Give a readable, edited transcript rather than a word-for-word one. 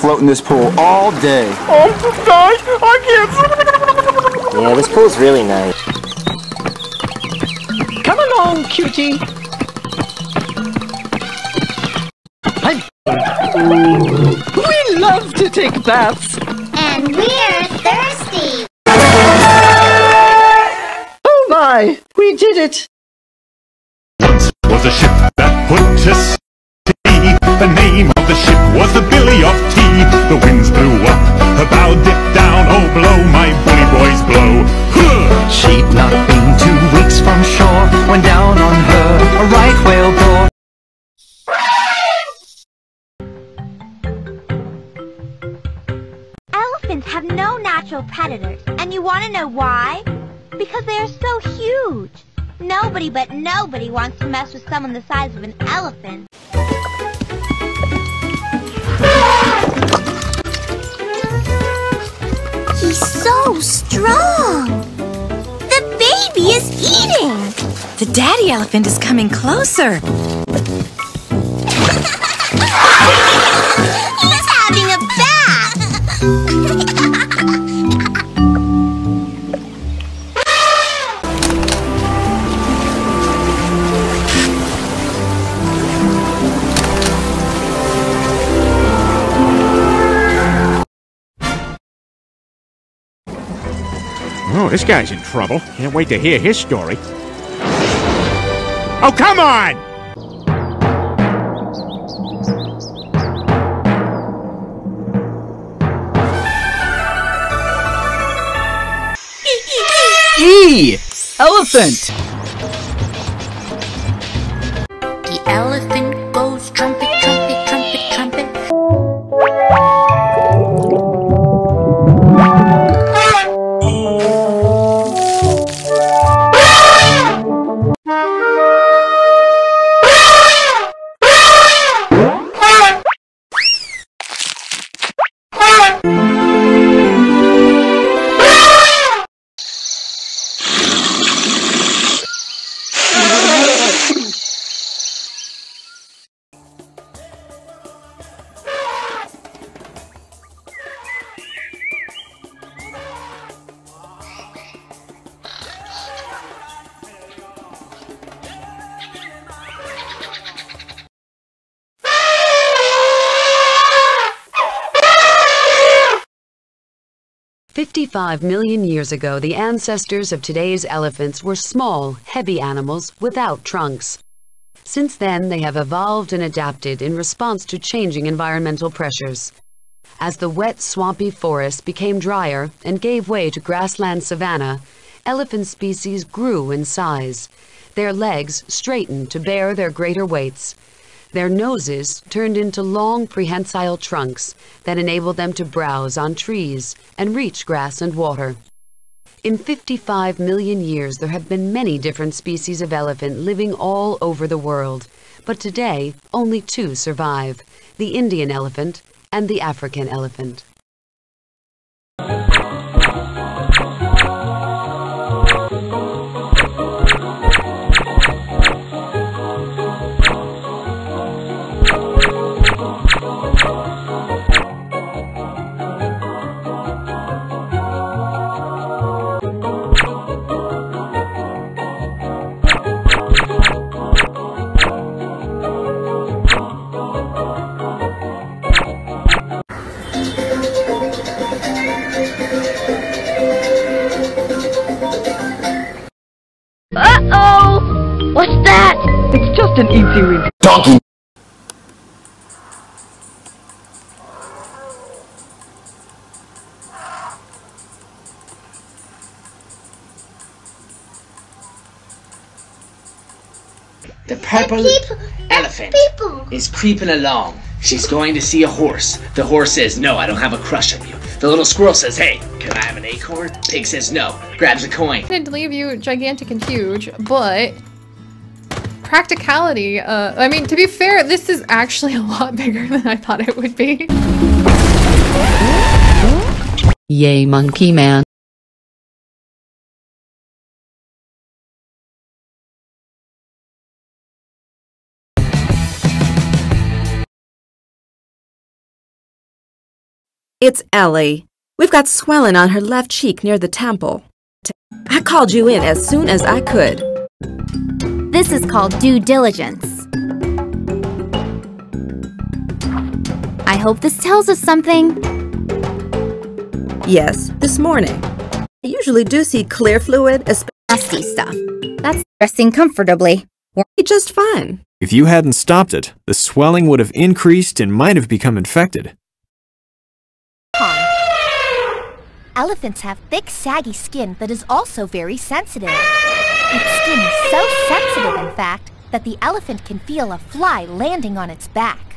Float in this pool all day. Oh, guys, I can't. Yeah, this pool's really nice. Come along, cutie. We love to take baths. And we're thirsty. Oh my, we did it. Once was a ship that put to sea. The name of the ship was the Billy of Tea. The winds blew up, her bow dipped down. Oh, blow, my bully boys, blow. Huh! She'd not been 2 weeks from shore when down on her a right whale bore. Elephants have no natural predators, and you want to know why? Because they are so huge. Nobody but nobody wants to mess with someone the size of an elephant. He's so strong! The baby is eating! The daddy elephant is coming closer. He's having a bath! Oh, this guy's in trouble. Can't wait to hear his story. Oh, come on! E! Elephant! The elephant goes trumpet, trumpet, trumpet, trumpet. "55 million years ago, the ancestors of today's elephants were small, heavy animals without trunks. Since then, they have evolved and adapted in response to changing environmental pressures. As the wet, swampy forest became drier and gave way to grassland savanna, elephant species grew in size. Their legs straightened to bear their greater weights. Their noses turned into long prehensile trunks that enabled them to browse on trees and reach grass and water. In 55 million years, there have been many different species of elephant living all over the world, but today only 2 survive, the Indian elephant and the African elephant. Uh-oh! What's that? It's just an easy read. Donkey! The purple elephant is creeping along. She's going to see a horse. The horse says, "No, I don't have a crush on you." The little squirrel says, "Hey, can I have an acorn?" Pig says no, grabs a coin. I didn't leave you gigantic and huge, but practicality, I mean, to be fair, this is actually a lot bigger than I thought it would be. Yay, monkey man. It's Ellie. We've got swelling on her left cheek near the temple. I called you in as soon as I could. This is called due diligence. I hope this tells us something. Yes, this morning. I usually do see clear fluid, Nasty stuff. That's resting comfortably. Just fine. If you hadn't stopped it, the swelling would have increased and might have become infected. Elephants have thick, saggy skin that is also very sensitive. Its skin is so sensitive, in fact, that the elephant can feel a fly landing on its back.